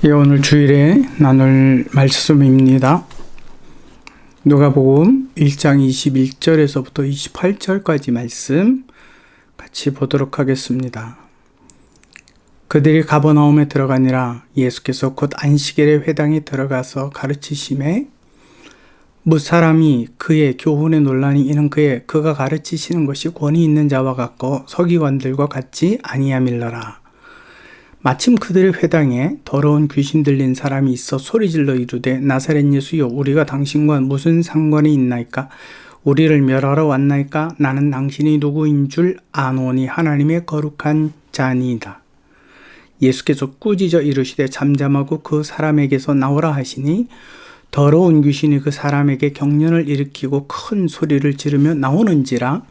오늘 주일에 나눌 말씀입니다. 누가복음 1장 21절에서부터 28절까지 말씀 같이 보도록 하겠습니다. 그들이 가버나움에 들어가니라. 예수께서 곧 안식일에 회당에 들어가서 가르치심에 무사람이 그의 교훈에 논란이 이는 그가 가르치시는 것이 권위 있는 자와 같고 서기관들과 같지 아니함일러라. 마침 그들의 회당에 더러운 귀신 들린 사람이 있어 소리질러 이르되 나사렛 예수여, 우리가 당신과 무슨 상관이 있나이까? 우리를 멸하러 왔나이까? 나는 당신이 누구인 줄 아노니 하나님의 거룩한 자니이다. 예수께서 꾸짖어 이르시되 잠잠하고 그 사람에게서 나오라 하시니 더러운 귀신이 그 사람에게 경련을 일으키고 큰 소리를 지르며 나오는지라.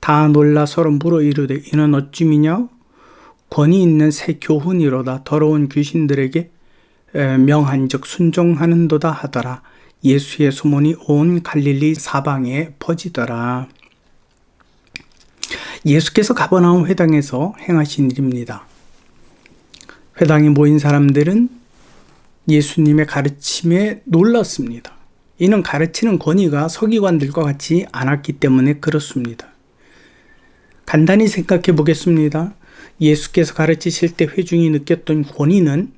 다 놀라 서로 물어 이르되 이는 어찌미냐? 권위 있는 새 교훈이로다. 더러운 귀신들에게 명한즉 순종하는도다 하더라. 예수의 소문이 온 갈릴리 사방에 퍼지더라. 예수께서 가버나움 회당에서 행하신 일입니다. 회당에 모인 사람들은 예수님의 가르침에 놀랐습니다. 이는 가르치는 권위가 서기관들과 같지 않았기 때문에 그렇습니다. 간단히 생각해 보겠습니다. 예수께서 가르치실 때 회중이 느꼈던 권위는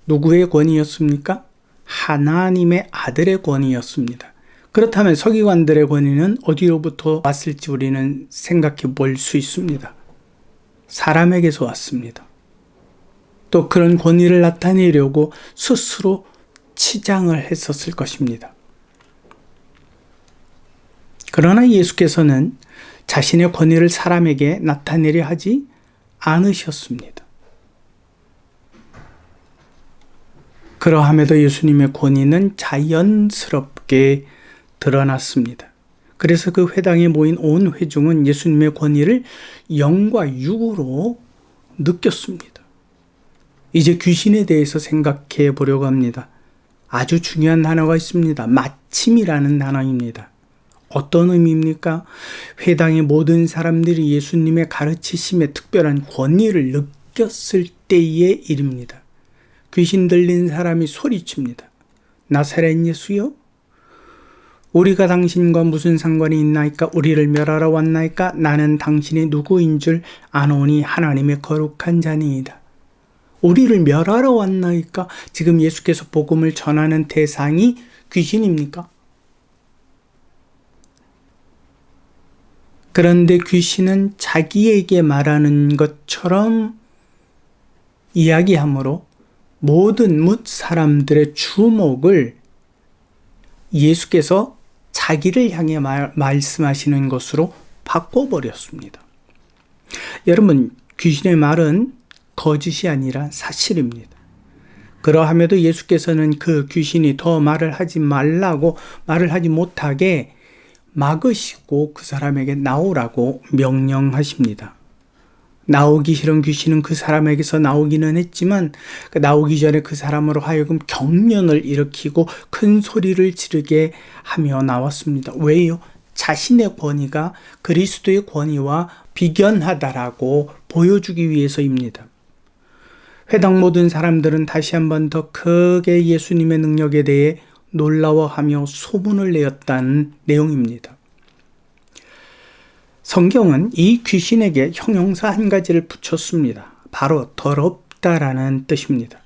누구의 권위였습니까? 하나님의 아들의 권위였습니다. 그렇다면 서기관들의 권위는 어디로부터 왔을지 우리는 생각해 볼 수 있습니다. 사람에게서 왔습니다. 또 그런 권위를 나타내려고 스스로 치장을 했었을 것입니다. 그러나 예수께서는 자신의 권위를 사람에게 나타내려 하지 않으셨습니다. 그러함에도 예수님의 권위는 자연스럽게 드러났습니다. 그래서 그 회당에 모인 온 회중은 예수님의 권위를 영과 육으로 느꼈습니다. 이제 귀신에 대해서 생각해 보려고 합니다. 아주 중요한 단어가 있습니다. 마침이라는 단어입니다. 어떤 의미입니까? 회당의 모든 사람들이 예수님의 가르치심에 특별한 권위를 느꼈을 때의 일입니다. 귀신 들린 사람이 소리칩니다. 나사렛 예수여, 우리가 당신과 무슨 상관이 있나이까? 우리를 멸하러 왔나이까? 나는 당신이 누구인 줄 아노니 하나님의 거룩한 자니이다. 우리를 멸하러 왔나이까? 지금 예수께서 복음을 전하는 대상이 귀신입니까? 그런데 귀신은 자기에게 말하는 것처럼 이야기하므로 모든 사람들의 주목을 예수께서 자기를 향해 말씀하시는 것으로 바꿔버렸습니다. 여러분, 귀신의 말은 거짓이 아니라 사실입니다. 그러함에도 예수께서는 그 귀신이 더 말을 하지 말라고, 말을 하지 못하게 막으시고 그 사람에게 나오라고 명령하십니다. 나오기 싫은 귀신은 그 사람에게서 나오기는 했지만 나오기 전에 그 사람으로 하여금 경련을 일으키고 큰 소리를 지르게 하며 나왔습니다. 왜요? 자신의 권위가 그리스도의 권위와 비견하다라고 보여주기 위해서입니다. 회당 모든 사람들은 다시 한 번 더 크게 예수님의 능력에 대해 놀라워하며 소문을 내었다는 내용입니다. 성경은 이 귀신에게 형용사 한 가지를 붙였습니다. 바로 더럽다라는 뜻입니다.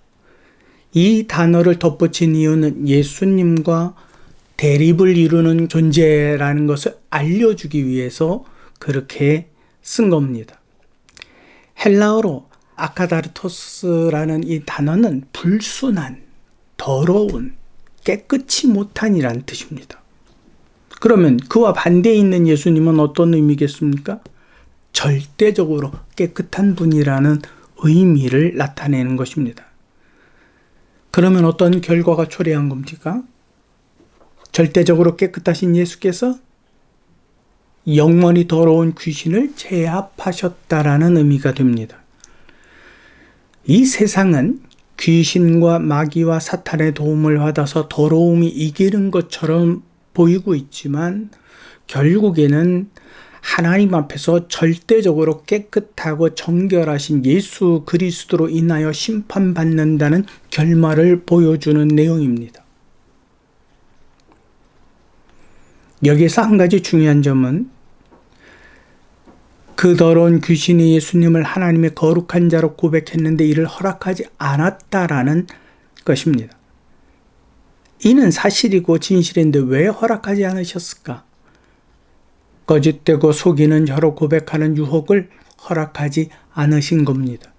이 단어를 덧붙인 이유는 예수님과 대립을 이루는 존재라는 것을 알려주기 위해서 그렇게 쓴 겁니다. 헬라어로 아카다르토스라는 이 단어는 불순한, 더러운, 깨끗이 못한이란 뜻입니다. 그러면 그와 반대에 있는 예수님은 어떤 의미겠습니까? 절대적으로 깨끗한 분이라는 의미를 나타내는 것입니다. 그러면 어떤 결과가 초래한 겁니까? 절대적으로 깨끗하신 예수께서 영원히 더러운 귀신을 제압하셨다라는 의미가 됩니다. 이 세상은 귀신과 마귀와 사탄의 도움을 받아서 더러움이 이기는 것처럼 보이고 있지만 결국에는 하나님 앞에서 절대적으로 깨끗하고 정결하신 예수 그리스도로 인하여 심판받는다는 결말을 보여주는 내용입니다. 여기서 한 가지 중요한 점은 그 더러운 귀신이 예수님을 하나님의 거룩한 자로 고백했는데 이를 허락하지 않았다라는 것입니다. 이는 사실이고 진실인데 왜 허락하지 않으셨을까? 거짓되고 속이는 혀로 고백하는 유혹을 허락하지 않으신 겁니다.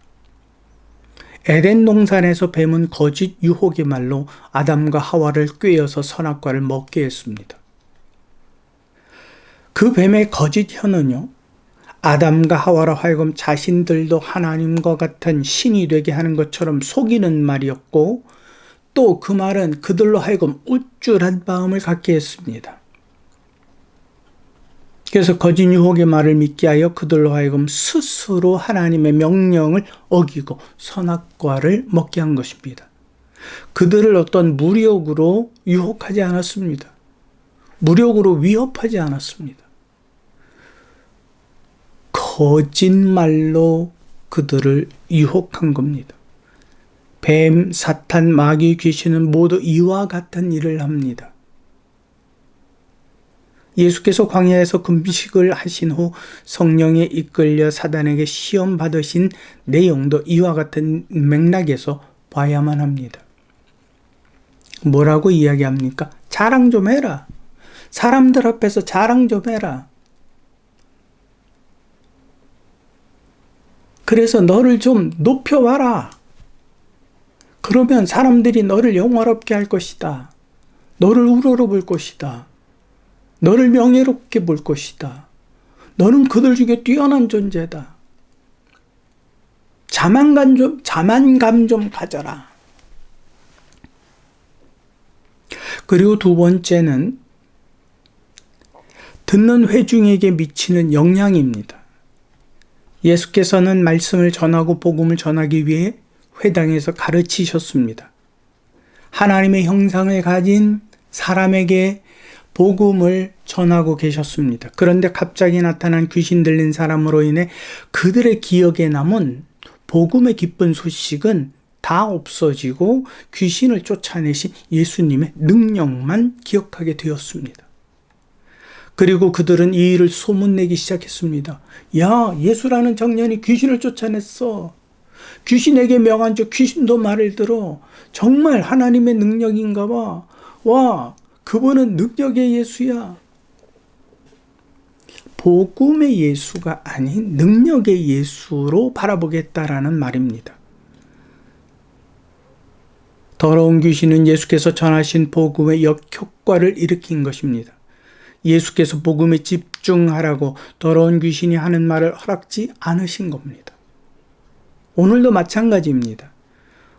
에덴 동산에서 뱀은 거짓 유혹의 말로 아담과 하와를 꾀어서 선악과를 먹게 했습니다. 그 뱀의 거짓 혀는요, 아담과 하와로 하여금 자신들도 하나님과 같은 신이 되게 하는 것처럼 속이는 말이었고, 또 그 말은 그들로 하여금 우쭐한 마음을 갖게 했습니다. 그래서 거짓 유혹의 말을 믿게 하여 그들로 하여금 스스로 하나님의 명령을 어기고 선악과를 먹게 한 것입니다. 그들을 어떤 무력으로 유혹하지 않았습니다. 무력으로 위협하지 않았습니다. 거짓말로 그들을 유혹한 겁니다. 뱀, 사탄, 마귀, 귀신은 모두 이와 같은 일을 합니다. 예수께서 광야에서 금식을 하신 후 성령에 이끌려 사단에게 시험 받으신 내용도 이와 같은 맥락에서 봐야만 합니다. 뭐라고 이야기합니까? 자랑 좀 해라. 사람들 앞에서 자랑 좀 해라. 그래서 너를 좀 높여봐라. 그러면 사람들이 너를 영화롭게 할 것이다. 너를 우러러볼 것이다. 너를 명예롭게 볼 것이다. 너는 그들 중에 뛰어난 존재다. 자만감 좀 가져라. 그리고 두 번째는 듣는 회중에게 미치는 영향입니다. 예수께서는 말씀을 전하고 복음을 전하기 위해 회당에서 가르치셨습니다. 하나님의 형상을 가진 사람에게 복음을 전하고 계셨습니다. 그런데 갑자기 나타난 귀신 들린 사람으로 인해 그들의 기억에 남은 복음의 기쁜 소식은 다 없어지고 귀신을 쫓아내신 예수님의 능력만 기억하게 되었습니다. 그리고 그들은 이 일을 소문내기 시작했습니다. 야, 예수라는 청년이 귀신을 쫓아냈어. 귀신에게 명한 저 귀신도 말을 들어. 정말 하나님의 능력인가 봐. 와, 그분은 능력의 예수야. 복음의 예수가 아닌 능력의 예수로 바라보겠다라는 말입니다. 더러운 귀신은 예수께서 전하신 복음의 역효과를 일으킨 것입니다. 예수께서 복음에 집중하라고 더러운 귀신이 하는 말을 허락지 않으신 겁니다. 오늘도 마찬가지입니다.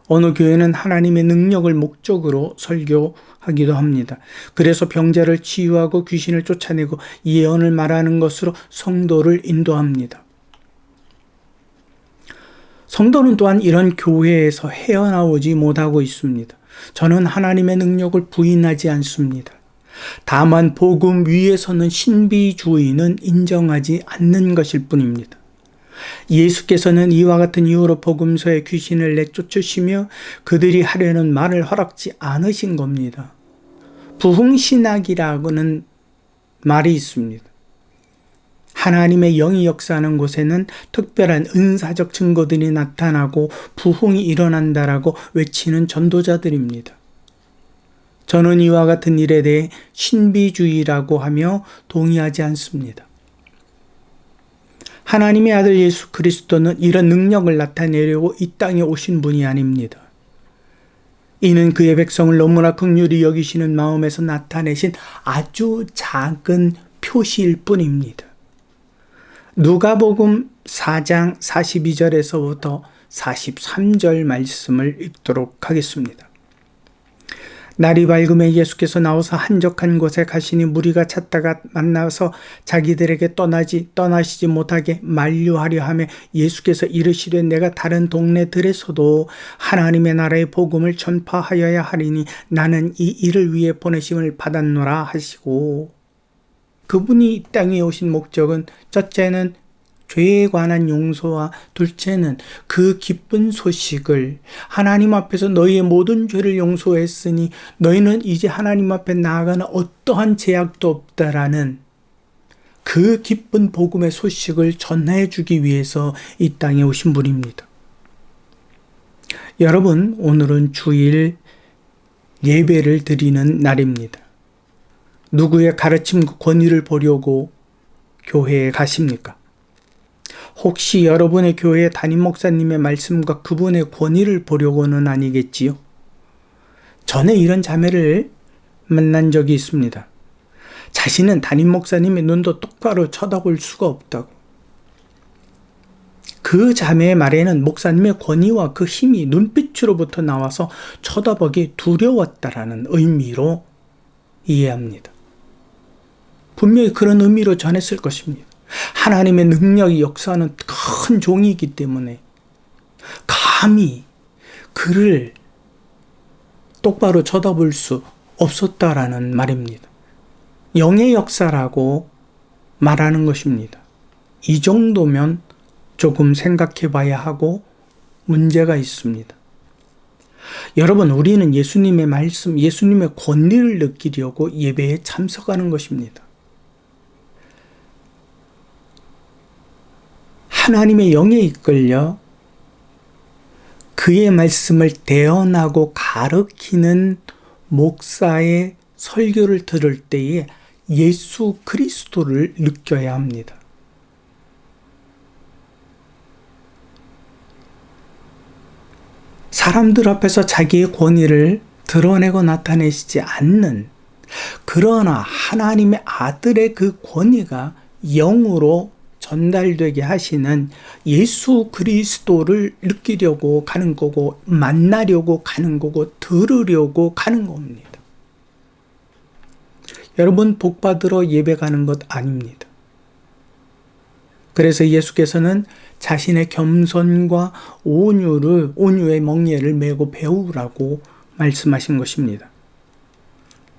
어느 교회는 하나님의 능력을 목적으로 설교하기도 합니다. 그래서 병자를 치유하고 귀신을 쫓아내고 예언을 말하는 것으로 성도를 인도합니다. 성도는 또한 이런 교회에서 헤어나오지 못하고 있습니다. 저는 하나님의 능력을 부인하지 않습니다. 다만 복음 위에서는 신비주의는 인정하지 않는 것일 뿐입니다. 예수께서는 이와 같은 이유로 복음서에 귀신을 내쫓으시며 그들이 하려는 말을 허락지 않으신 겁니다. 부흥신학이라고는 말이 있습니다. 하나님의 영이 역사하는 곳에는 특별한 은사적 증거들이 나타나고 부흥이 일어난다라고 외치는 전도자들입니다. 저는 이와 같은 일에 대해 신비주의라고 하며 동의하지 않습니다. 하나님의 아들 예수 그리스도는 이런 능력을 나타내려고 이 땅에 오신 분이 아닙니다. 이는 그의 백성을 너무나 긍휼히 여기시는 마음에서 나타내신 아주 작은 표시일 뿐입니다. 누가복음 4장 42절에서부터 43절 말씀을 읽도록 하겠습니다. 날이 밝음에 예수께서 나와서 한적한 곳에 가시니 무리가 찾다가 만나서 자기들에게 떠나시지 못하게 만류하려 하며 예수께서 이르시되 내가 다른 동네들에서도 하나님의 나라의 복음을 전파하여야 하리니 나는 이 일을 위해 보내심을 받았노라 하시고 그분이 이 땅에 오신 목적은 첫째는 죄에 관한 용서와 둘째는 그 기쁜 소식을 하나님 앞에서 너희의 모든 죄를 용서했으니 너희는 이제 하나님 앞에 나아가는 어떠한 제약도 없다라는 그 기쁜 복음의 소식을 전해 주기 위해서 이 땅에 오신 분입니다. 여러분, 오늘은 주일 예배를 드리는 날입니다. 누구의 가르침과 권위를 보려고 교회에 가십니까? 혹시 여러분의 교회 담임 목사님의 말씀과 그분의 권위를 보려고는 아니겠지요? 전에 이런 자매를 만난 적이 있습니다. 자신은 담임 목사님의 눈도 똑바로 쳐다볼 수가 없다고. 그 자매의 말에는 목사님의 권위와 그 힘이 눈빛으로부터 나와서 쳐다보기 두려웠다라는 의미로 이해합니다. 분명히 그런 의미로 전했을 것입니다. 하나님의 능력이 역사하는 큰 종이기 때문에 감히 그를 똑바로 쳐다볼 수 없었다라는 말입니다. 영의 역사라고 말하는 것입니다. 이 정도면 조금 생각해 봐야 하고 문제가 있습니다. 여러분, 우리는 예수님의 말씀, 예수님의 권위를 느끼려고 예배에 참석하는 것입니다. 하나님의 영에 이끌려 그의 말씀을 대언하고 가르치는 목사의 설교를 들을 때에 예수 그리스도를 느껴야 합니다. 사람들 앞에서 자기의 권위를 드러내고 나타내시지 않는, 그러나 하나님의 아들의 그 권위가 영으로 전달되게 하시는 예수 그리스도를 느끼려고 가는 거고, 만나려고 가는 거고, 들으려고 가는 겁니다. 여러분, 복 받으러 예배 가는 것 아닙니다. 그래서 예수께서는 자신의 겸손과 온유의 멍에를 메고 배우라고 말씀하신 것입니다.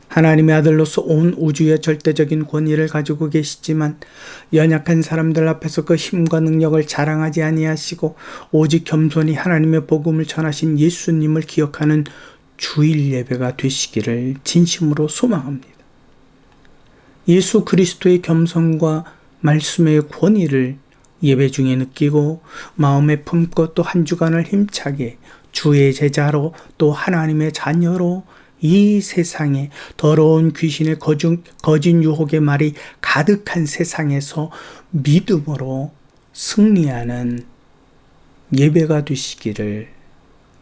하나님의 아들로서 온 우주의 절대적인 권위를 가지고 계시지만 연약한 사람들 앞에서 그 힘과 능력을 자랑하지 아니하시고 오직 겸손히 하나님의 복음을 전하신 예수님을 기억하는 주일 예배가 되시기를 진심으로 소망합니다. 예수 그리스도의 겸손과 말씀의 권위를 예배 중에 느끼고 마음에 품고 또 한 주간을 힘차게 주의 제자로 또 하나님의 자녀로 이 세상에 더러운 귀신의 거짓 유혹의 말이 가득한 세상에서 믿음으로 승리하는 예배가 되시기를,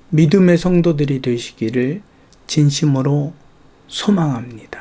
믿음의 성도들이 되시기를 진심으로 소망합니다.